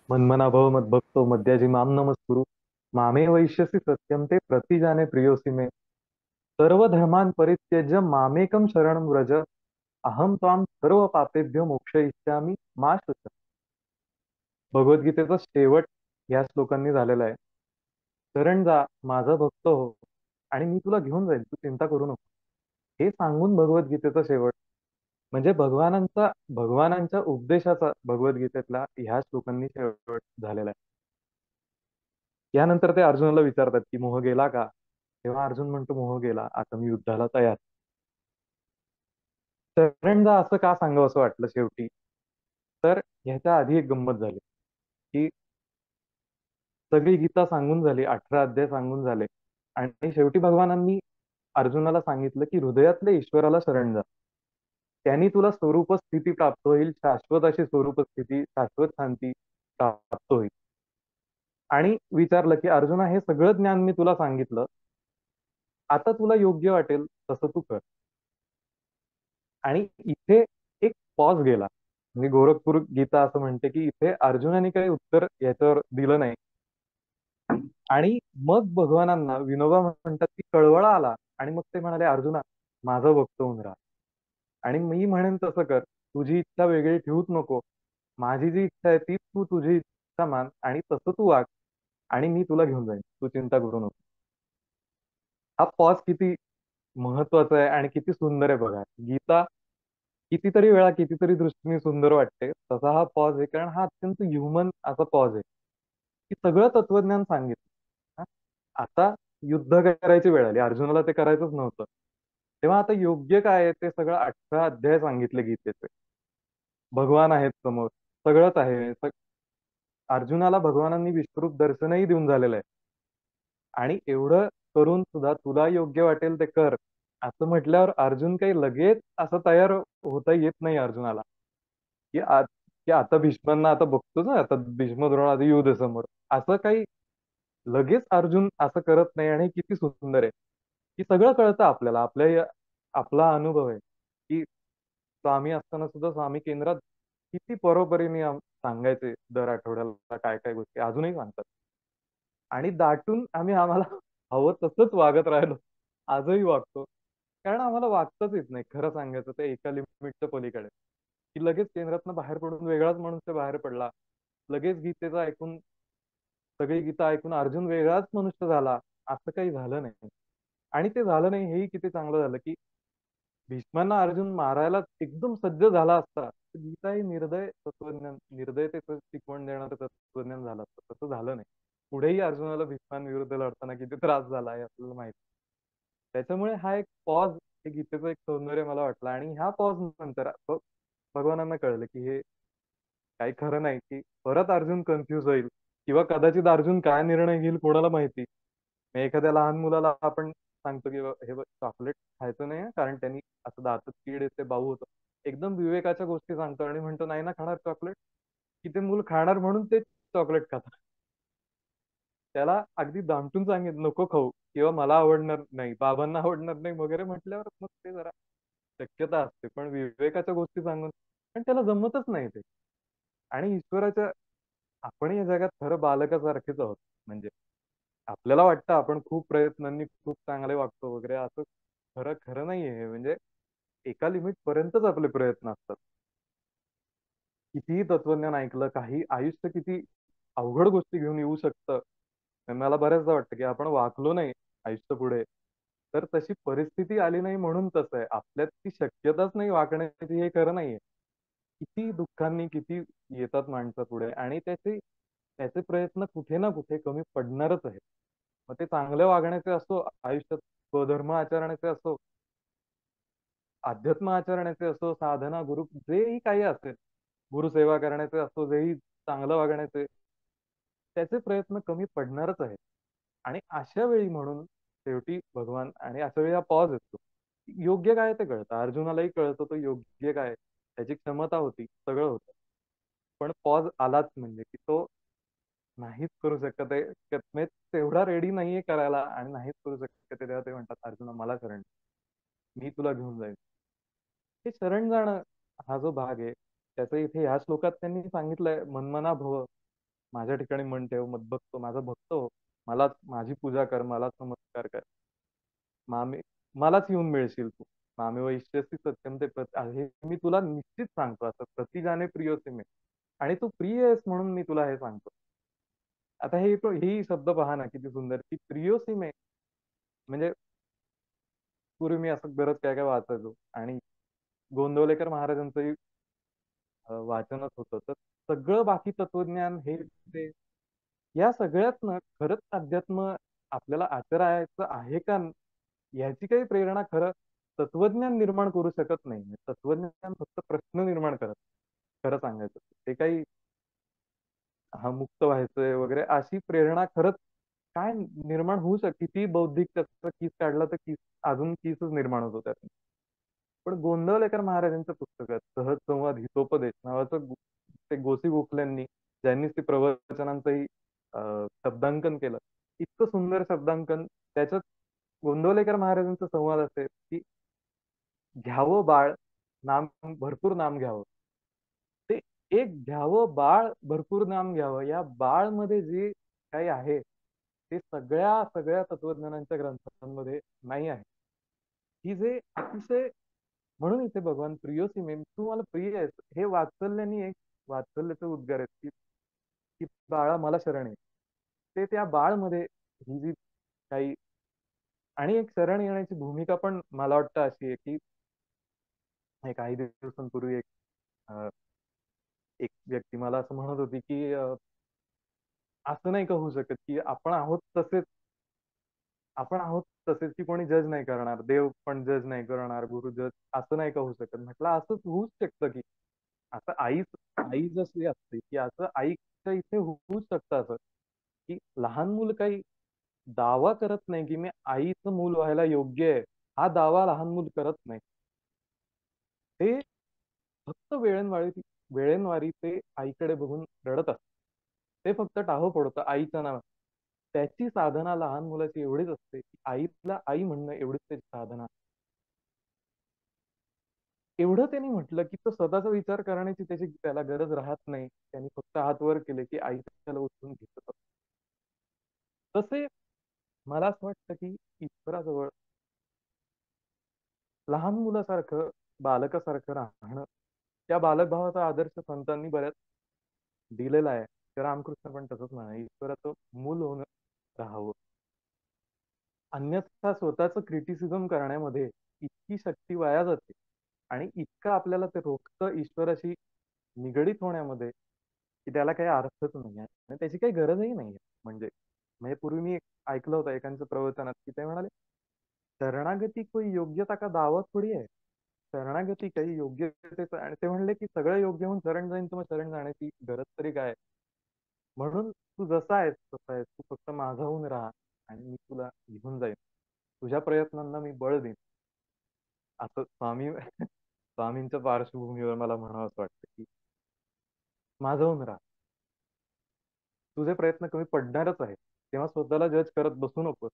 मन्मना भव मद्भक्तो मद्याजी मां नमस्कुरु मामे वैश्यसि सत्यं ते प्रतिजाने प्रियोसि मे सर्व धर्मान् परित्यज्य मामेकं शरणं व्रज अहम त्वां सर्व पापेभ्यो मोक्षयिष्यामि मा शुच. भगवद्गीतेचा शेवट या श्लोकांनी झालेला आहे. शरण जा, माझा भक्त हो, आणि मी तुला घेऊन जाईल, तू चिंता करू नको. हे सांगून भगवद्गीतेचा शेवट म्हणजे भगवानांच्या उपदेशाचा भगवद्गीतेतला ह्या श्लोकांनी शेवट झालेला आहे. यानंतर ते अर्जुनाला विचारतात की मोह गेला का? तेव्हा अर्जुन म्हणतो मोह गेला, आता मी युद्धाला तयार. शरणजा असं का सांगावं असं वाटलं शेवटी? तर ह्याच्या आधी एक गंमत झाली की सगळी गीता सांगून झाली, 18 अध्याय सांगून झाले, आणि शेवटी भगवानांनी अर्जुनाला सांगितलं की हृदयातल्या ईश्वराला शरण जा. त्यांनी तुला स्वरूप स्थिती प्राप्त होईल, शाश्वत अशी स्वरूप स्थिती, शाश्वत शांती प्राप्त होईल. आणि विचारलं की अर्जुना, हे सगळं ज्ञान मी तुला सांगितलं, आता तुला योग्य वाटेल तसं तू कर. आणि इथे एक पॉज गेला. म्हणजे गोरखपूर गीता असं म्हणते की इथे अर्जुनाने काही उत्तर याच्यावर दिलं नाही. आणि मग भगवानांना विनोबा म्हणतात की कळवळा आला, आणि मग ते म्हणाले अर्जुना, माझं भक्त होऊन राहा, आणि मी म्हणेन तसं कर. तुझी इच्छा वेगळी ठेवूच नको. माझी जी इच्छा आहे तीच तू तुझी इच्छा मान, आणि तसं तू वाग, आणि मी तुला घेऊन जाईन, तू चिंता करू नको. हा पॉज किती महत्वाचा आहे आणि किती सुंदर आहे बघा. गीता कितीतरी वेळा कितीतरी दृष्टीने सुंदर वाटते, तसा हा पॉज आहे, कारण हा अत्यंत ह्युमन असा पॉज आहे की सगळं तत्वज्ञान सांगितलं. हा? आता युद्ध करायची वेळ आली, अर्जुनाला ते करायचंच नव्हतं. तेव्हा आता योग्य काय आहे ते सगळं 18 अध्याय सांगितले गीतेचे. भगवान आहेत समोर, सगळंच आहे. अर्जुनाला भगवानांनी विश्वरूप दर्शनही देऊन झालेलं आहे. आणि एवढं करून सुद्धा तुला योग्य वाटेल ते कर असं म्हटल्यावर अर्जुन काही लगेच असं तयार होता येत नाही अर्जुनाला. की की आता भीष्मांना आता बघतो ना, आता भीष्म द्रोण आधी येऊ दे समोर, असं काही लगेच अर्जुन असं करत नाही. आणि किती सुंदर आहे की सगळं कळतं आपल्याला. आपला अनुभव आहे की स्वामी असताना सुद्धा स्वामी केंद्रात किती परोपरीने सांगायचे दर आठवड्याला काय काय गोष्टी अजूनही सांगतात. आणि दाटून आम्हाला हवं तसंच वागत राहिलो. आजही वागतो. कारण आम्हाला वागताच येत नाही खरं सांगायचं ते एका लिमिटच्या पलीकडे. की लगेच केंद्रातनं बाहेर पडून वेगळाच मनुष्य बाहेर पडला. लगेच गीतेचं ऐकून, सगळी गीता ऐकून अर्जुन वेगळाच मनुष्य झाला, असं काही झालं नाही. आणि ते झालं नाही हेही किती चांगलं झालं की भीष्मांना अर्जुन मारायला एकदम सज्ज झाला असता तर गीता ही निर्दय तत्वज्ञान, निर्दयतेचं शिकवण देणारं तत्वज्ञान झालं असतं. तसं झालं नाही. पुढेही अर्जुनाला भीष्मांविरुद्ध लढताना किती त्रास झाला आहे आपल्याला माहिती. त्याच्यामुळे हा एक पॉज, हे गीतेचं एक सौंदर्य मला वाटलं. आणि ह्या पॉज नंतर भगवानांना कळलं की हे काही खरं नाही, की परत अर्जुन कन्फ्युज होईल, किंवा कदाचित अर्जुन काय निर्णय घेईल कोणाला माहिती. मग एखाद्या लहान मुलाला आपण सांगतो की हे बघ, चॉकलेट खायचं नाही हं, कारण त्यांनी असं दातात कीड येते, बाऊ होतं. एकदम विवेकाच्या गोष्टी सांगतो आणि म्हणतो नाही ना खाणार चॉकलेट, की ते मूल खाणार म्हणून ते चॉकलेट खातात. त्याला अगदी दामटून सांगित नको खाऊ, किंवा मला आवडणार नाही, बाबांना आवडणार नाही वगैरे म्हटल्यावर मग ते जरा शक्यता असते. पण विवेकाच्या गोष्टी सांगून, पण त्याला जमतच नाही ते. आणि ईश्वराच्या, आपण या जगात खरं बालकासारखेच आहोत. म्हणजे आपल्याला वाटतं आपण खूप प्रयत्नांनी खूप चांगले वागतो वगैरे, असं खरं खरं नाहीये हे. म्हणजे एका लिमिट पर्यंतच आपले प्रयत्न असतात. कितीही तत्वज्ञान ऐकलं, काही आयुष्य किती अवघड गोष्टी घेऊन येऊ शकतं. मला बऱ्याचदा वाटतं की आपण वाकलो नाही आयुष्य पुढे, तर तशी परिस्थिती आली नाही म्हणून तसं आहे. आपल्यात ती शक्यताच नाही वाकण्याची, हे खरं नाहीये. किती दुःखांनी किती येतात माणसं पुढे, आणि त्याचे प्रयत्न कुठे ना कुठे कमी पडणारच आहेत. मग ते चांगल्या वागण्याचे असो आयुष्यात, स्वधर्म आचरण्याचे असो, अध्यात्म आचरण्याचे असो, साधना गुरु जेही काही असेल, गुरुसेवा करण्याचे असो, जेही चांगलं वागण्याचे, त्याचे प्रयत्न कमी पडणारच आहेत. आणि अशा वेळी म्हणून शेवटी भगवान, आणि अशा वेळी हा पॉज येतो. योग्य काय ते कळतं, अर्जुनालाही कळतं तो योग्य काय, त्याची क्षमता होती, सगळं होतं. पण पॉज आलाच, म्हणजे की तो नाहीच करू शकत आहे. म्हणजे तेवढा रेडी नाहीये करायला, आणि नाहीच करू शकत आहे. तेव्हा ते म्हणतात अर्जुना मला शरण, मी तुला घेऊन जाईल. हे शरण जाणं हा जो भाग आहे, त्याचं इथे ह्या श्लोकात त्यांनी सांगितलंय, मन्मना भव. माझ्या ठिकाणी मन ठेव, मत माझा भक्त हो. मलाच माझी पूजा कर, मलाच नमस्कार कर. मामे मलाच येऊन मिळशील तू. मामेव इष्यसि सत्यम ते हे मी तुला निश्चित सांगतो असं प्रतिजाने प्रियोसी मे. आणि तू प्रिय आहेस म्हणून मी तुला हे सांगतो. आता ही शब्द पहा ना किती सुंदर, की प्रियोसी मे म्हणजे पूर्वी मी असं बरंच काय काय वाचायचो आणि गोंदवलेकर महाराजांचंही वाचनच होतं. तर सगळं बाकी तत्वज्ञान हे ते या सगळ्यातनं खरंच अध्यात्म आपल्याला आचरायचं आहे का याची काही प्रेरणा खरं तत्वज्ञान निर्माण करू शकत नाही. तत्वज्ञान फक्त प्रश्न निर्माण करत खरं सांगायचं ते काही हा मुक्त व्हायचंय वगैरे अशी प्रेरणा खरंच काय निर्माण होऊ शकते. किती बौद्धिक त्याचा किस काढला तर किस अजून किसच निर्माण होतो त्यातून. पण गोंदवलेकर महाराजांचं पुस्तक आहे सहज संवाद हितोपदेश नावाचं ते गोसी गोखल्यांनी ज्यांनी ते प्रवचनांचंही शब्दांकन केलं. इतकं सुंदर शब्दांकन त्याच्यात गोंदवलेकर महाराजांचा संवाद असेल की घ्यावं बाळ नाम भरपूर नाम घ्यावं. ते एक घ्यावं बाळ भरपूर नाम घ्यावं या बाळ मध्ये जे काही आहे ते सगळ्या सगळ्या तत्वज्ञानांच्या ग्रंथांमध्ये नाही आहे. ही जे अतिशय म्हणून इथे भगवान प्रियोसी मे तू मला प्रिय आहेस हे वात्सल्याने एक वात्सल्याचे उद्गार आहेत की की बाळा मला शरण आहे. ते त्या बाळमध्ये ही जी काही आणि एक शरण येण्याची भूमिका पण मला वाटतं अशी आहे की काही दिवसांपूर्वी अ, एक व्यक्ती मला असं म्हणत होती की असं नाही का होऊ शकत की आपण आहोत तसेच की कोणी जज नाही करणार, देव पण जज नाही करणार, गुरु जज असं नाही का होऊ शकत. म्हटलं असंच होऊच शकतं की असं आई जशी असते की असं आईच्या इथे होऊच शकतं असं की लहान मूल काही दावा करत नाही की मी आईचं मूल व्हायला योग्य आहे. हा दावा लहान मूल करत नाही. ते फक्त वेळेंवारी ते आईकडे बघून रडत असत. ते फक्त टाहो पडतं आईचं नाव. त्याची साधना लहान मुलाची एवढीच असते की आईला आई म्हणणं एवढीच त्याची साधना. एवढं त्यांनी म्हटलं की तो स्वतःचा विचार करण्याची त्याला गरज राहत नाही. त्यांनी फक्त हात वर केले की आई त्याला उचलून घेत. तसे मला असं वाटतं की ईश्वराजवळ लहान मुलासारखं बालकासारखं राहणं त्या बालकभावाचा आदर्श संतांनी बऱ्याच दिलेला आहे. तर रामकृष्ण पण तसंच म्हणा ईश्वराचं मूल होणं राहावं. अन्यथा स्वतःचं क्रिटिसिझम करण्यामध्ये इतकी शक्ती वाया जाते आणि इतकं आपल्याला ते रोखतं ईश्वराशी निगडीत होण्यामध्ये की त्याला काही अर्थच नाही आहे आणि त्याची काही गरजही नाही आहे. म्हणजे म्हणजे पूर्वी मी ऐकलं होतं एकांचं प्रवचनात की ते म्हणाले शरणागती कोई योग्यता का दावा थोडी आहे. शरणागती काही योग्यतेचं आणि ते म्हणले की सगळं योग्य होऊन शरण जाईन तर मग शरण जाण्याची गरज तरी काय. म्हणून तू जसा आहेस तसा आहेस तू फक्त माझा होऊन राहा आणि मी तुला घेऊन जाईन. तुझ्या प्रयत्नांना मी बळ देईन. असं स्वामींच्या पार्श्वभूमीवर मला म्हणावं असं वाटतं की माझं होऊन राहा. तुझे प्रयत्न कमी पडणारच आहेत. तेव्हा स्वतःला जज करत बसू नकोस.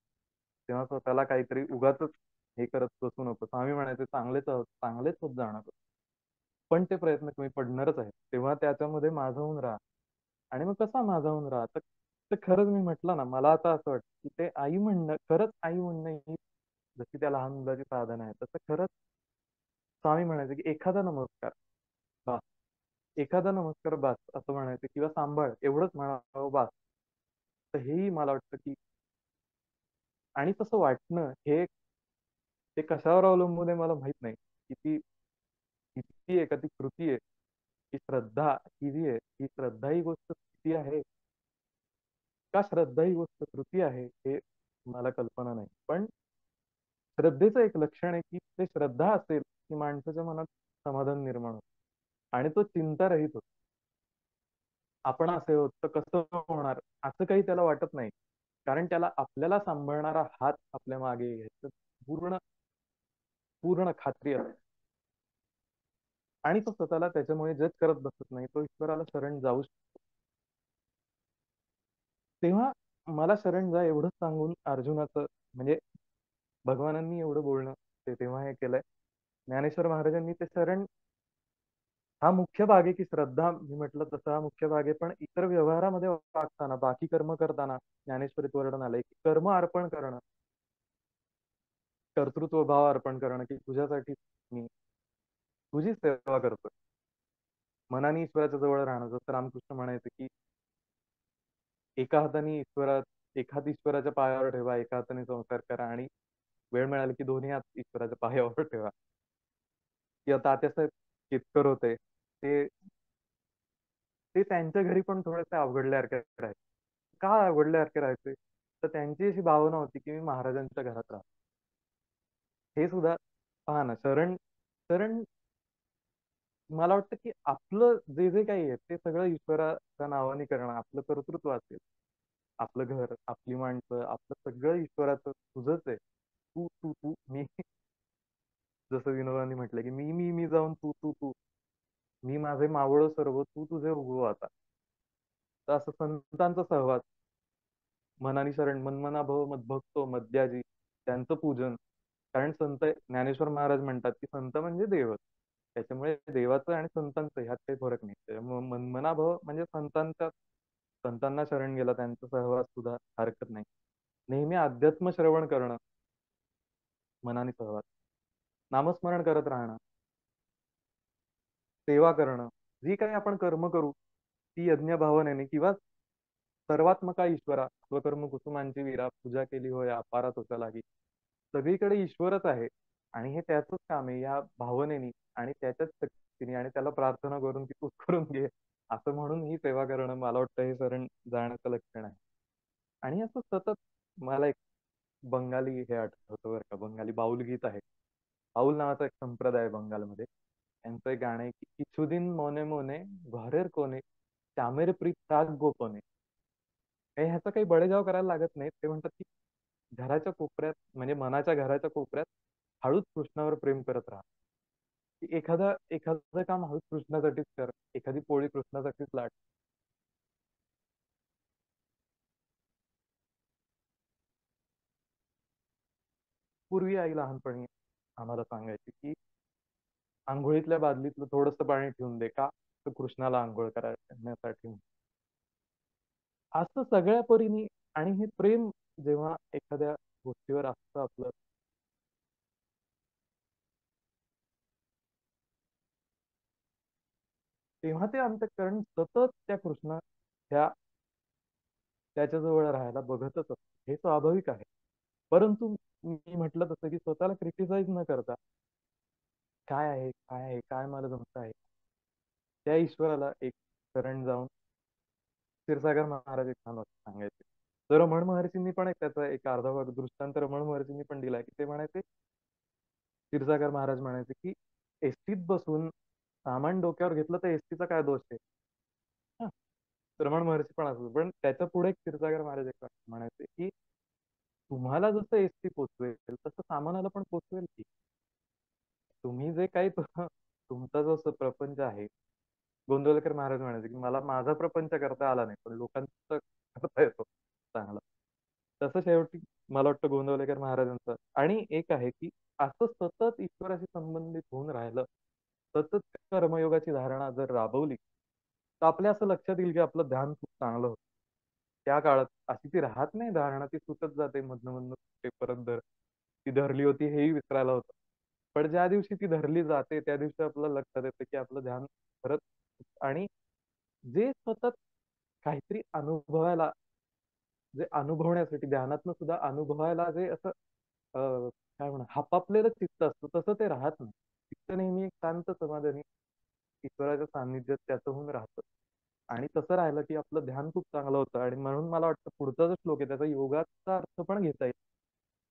तेव्हा स्वतःला काहीतरी उगाचच हे करत बसू नकोस. स्वामी म्हणायचे चांगलेच आहोत, चांगलेच होत जाणार. पण ते प्रयत्न कमी पडणारच आहेत. तेव्हा त्याच्यामध्ये माझं होऊन राहा. आणि मग कसा माझा होऊन राहा तर ते खरंच मी म्हटलं ना मला आता असं वाटतं की ते आई म्हणणं खरंच आई म्हणणं ही जशी त्या लहान मुलाची साधन आहे तसं खरंच स्वामी म्हणायचे की एखादा नमस्कार बास एखादा नमस्कार बास असं म्हणायचं किंवा सांभाळ एवढंच म्हणावं बास. तर हेही मला वाटतं की आणि तसं वाटणं हे ते कशावर अवलंबून आहे मला माहित नाही. किती किती आहे का ती कृती आहे. ही श्रद्धा ही जी आहे ही श्रद्धा ही गोष्ट किती आहे का श्रद्धा ही गोष्ट कृती आहे हे मला कल्पना नाही. पण श्रद्धेचं एक लक्षण आहे की ते श्रद्धा असेल की माणसाच्या मनात समाधान निर्माण होतं आणि तो चिंता रहित होतो. आपण असे होत तर कसं होणार असं काही त्याला वाटत नाही. कारण त्याला आपल्याला सांभाळणारा हात आपल्या मागे आहे ह्याची पूर्ण पूर्ण खात्री असते. आणि तो स्वतःला त्याच्यामुळे जज करत बसत नाही. तो ईश्वराला शरण जाऊ शकतो. तेव्हा मला शरण जा एवढंच सांगून अर्जुनाचं म्हणजे भगवानांनी एवढं बोलणं ते तेव्हा हे केलंय. ज्ञानेश्वर महाराजांनी ते शरण हा मुख्य भाग आहे की श्रद्धा, मी म्हटलं तसं हा मुख्य भाग आहे, पण इतर व्यवहारामध्ये वागताना, बाकी कर्म करताना ज्ञानेश्वरीत वर्णन आलंय की कर्म अर्पण करणं, कर्तृत्व भाव अर्पण करणं, की तुझ्यासाठी मी तुझी सेवा करतोय. मनाने ईश्वराच्या जवळ राहणं, जसं रामकृष्ण म्हणायचे की एका हाताने एक हात ईश्वराच्या पायावर ठेवा, एका हाताने संसार करा, आणि वेळ मिळाली की दोन्ही हात ईश्वराच्या पायावर ठेवा. किंवा तात्यासाहेब केतकर होते, ते ते त्यांच्या घरी पण थोडेसे अवघडल्यासारखे राहायचे. का अवघडल्यासारखे राहायचे? तर त्यांची अशी भावना होती की मी महाराजांच्या घरात राहतो. हे सुद्धा पहा ना, शरण शरण मला वाटतं की आपलं जे जे काही आहे ते सगळं ईश्वराच्या नावाने करणं, आपलं कर्तृत्व असेल, आपलं घर, आपली माणसं, आपलं सगळं ईश्वराचं, तुझंच आहे. तू तू तू मी, जसं विनोबांनी म्हटलं की मी जाऊन तू तू तू, मी माझे मावळ सर्व, तू तुझे उगव आता. तर असं संतांचा सहवास, मनानी शरण मनमना भव मद्भक्तो मद्याजी, त्यांचं पूजन. कारण संत ज्ञानेश्वर महाराज म्हणतात की संत म्हणजे देवच. त्याच्यामुळे देवाचं आणि संतांचं ह्यात काही फरक नाही. त्यामुळे मनमना भव म्हणजे संतांना शरण गेला, त्यांचा सहवास सुद्धा हरकत नाही. नेहमी अध्यात्म श्रवण करणं, मनाने सहवास, नामस्मरण करत राहणं, सेवा करणं, जी काही आपण कर्म करू ती यज्ञ भावनेने, किंवा सर्वात्मका ईश्वरा स्वकर्म कुसुमांची वीरा, पूजा केली होय अपारा तुझ्या लागी. सगळीकडे ईश्वरच आहे आणि हे त्याचंच काम आहे, या भावनेनी आणि त्याच्याच शक्तीने, आणि त्याला प्रार्थना करून ती तूच करून घे असं म्हणून ही सेवा करणं, मला वाटतं हे शरण जाण्याचं लक्षण आहे. आणि असं सतत मला एक बंगाली हे आठवतं बरं का, बंगाली बाऊल गीत आहे. बाऊल नावाचा एक संप्रदाय आहे बंगालमध्ये. त्यांचं एक गाणं आहे की "किछुदिन मोने मोने घरेर कोणे, श्यामेर प्रीत राग गोपने." हे ह्याचा काही बडेजाव करायला लागत नाही. ते म्हणतात की घराच्या कोपऱ्यात, म्हणजे मनाच्या घराच्या कोपऱ्यात हळूच कृष्णावर प्रेम करत राहा. की एखादं एखादं काम हळूच कृष्णासाठीच कर, एखादी पोळी कृष्णासाठीच लाट. पूर्वी आई लहानपणी आम्हाला सांगायची की आंघोळीतल्या बादलीतलं थोडंसं पाणी ठेवून दे, का तर कृष्णाला आंघोळ करण्यासाठी. असं सगळ्या परीने, आणि हे प्रेम जेव्हा एखाद्या गोष्टीवर असतं आपलं, तेव्हा ते अंतःकरण सतत त्या कृष्णा त्या त्याच्याजवळ राहायला बघतच असतं. हे स्वाभाविक आहे. परंतु मी म्हटलं तसं की स्वतःला क्रिटिसाइज न करता, काय आहे, काय आहे, काय मला जमत आहे, त्या ईश्वराला एक शरण जाऊन, क्षीरसागर महाराज एक छान वाक्य सांगायचे. तर रमण महर्षींनी पण एक त्याचा एक अर्धा भाग दृष्टांत रमण महर्षींनी पण दिलाय, की ते म्हणायचे, क्षीरसागर महाराज म्हणायचे की एसटीत बसून सामान डोक्यावर घेतलं तर एसटीचा काय दोष आहे. हा, रमण महर्षी पण असं, पण त्याच्या पुढे क्षीरसागर महाराज एक म्हणायचे की तुम्हाला जसं एसटी पोचवेल तसं सामानाला पण पोचवेल की. तुम्ही जे काही तुमचा जो प्रपंच आहे, गोंदवलेकर महाराज म्हणायचे की मला माझा प्रपंच करता आला नाही, पण लोकांचा करता येतो चांगला. तसं शेवटी मला वाटतं गोंदवलेकर महाराजांचं. आणि एक आहे की असं सतत ईश्वराशी संबंधित होऊन राहिलं, सतत कर्मयोगाची धारणा जर राबवली, तर आपल्या असं लक्षात येईल की आपलं ध्यान खूप चांगलं होतं. त्या काळात अशी ती राहत नाही धारणा, ती सुटत जाते मधनं मधनं, ते परत ती धरली होती हेही विसरायला होतं. पण ज्या दिवशी ती धरली जाते त्या दिवशी आपलं लक्षात येतं की आपलं ध्यान खरंच. आणि जे सतत काहीतरी अनुभवायला, जे अनुभवण्यासाठी ध्यानातनं सुद्धा अनुभवायला जे असं काय म्हणा हापापलेलं चित्त असतं, तसं ते राहत नाही. चित्त नेहमी एक शांत समाधानी ईश्वराच्या सान्निध्यात त्याचं होऊन राहतं. आणि तसं राहिलं की आपलं ध्यान खूप चांगलं होतं. आणि म्हणून मला वाटतं पुढचा जो श्लोक आहे त्याचा योगाचा अर्थ पण घेता येईल,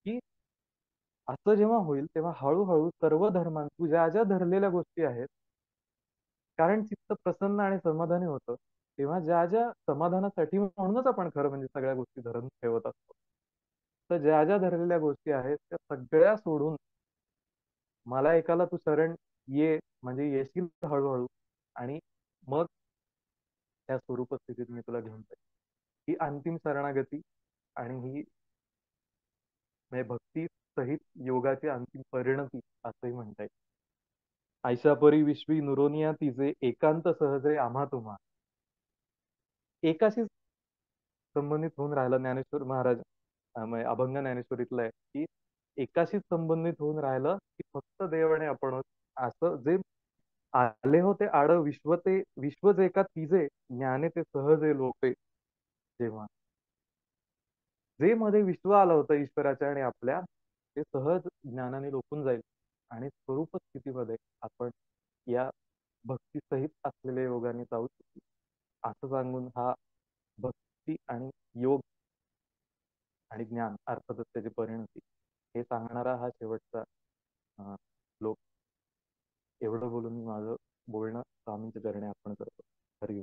की असं जेव्हा होईल तेव्हा हळूहळू सर्व धर्मां तू ज्या ज्या धरलेल्या गोष्टी आहेत, कारण चित्त प्रसन्न आणि समाधानी होतं, तेव्हा ज्या ज्या समाधानासाठी, म्हणूनच आपण खरं म्हणजे सगळ्या गोष्टी धरून ठेवत असतो. तर ज्या ज्या धरलेल्या गोष्टी आहेत त्या सगळ्या सोडून मला एकाला तू शरण ये, म्हणजे येशील हळूहळू. आणि मग त्या स्वरूप स्थितीत मी तुला घेऊन जाईल. ही अंतिम शरणागती, आणि ही म्हणजे भक्ती सहित योगाची अंतिम परिणती असंही म्हणता येईल. आयशापरी विश्वी नुरोनिया तिचे एकांत सहजे आम्हा तुम्हा एकाशीच संबंधित होऊन राहिलं ज्ञानेश्वर महाराज म्हणजे अभंग ज्ञानेश्वरीतलं आहे की एकाशीच संबंधित होऊन राहिलं की फक्त देव आणि आपण असं जे आले होते आड विश्व ते विश्वच एका तिजे ज्ञाने ते सहजे लोपे जेव्हा जे मध्ये विश्व आलं होतं ईश्वराच्या आणि आपल्या ते सहज ज्ञानाने लोपून जाईल आणि स्वरूप स्थितीमध्ये आपण या भक्तीसहित असलेल्या योगाने जाऊ शकतो असं सांगून हा भक्ती आणि योग आणि ज्ञान अर्थातच त्याची परिणती हे सांगणारा हा शेवटचा श्लोक एवढं बोलून मी माझं बोलणं स्वामींच्या चरणी अर्पण करतो हरिओम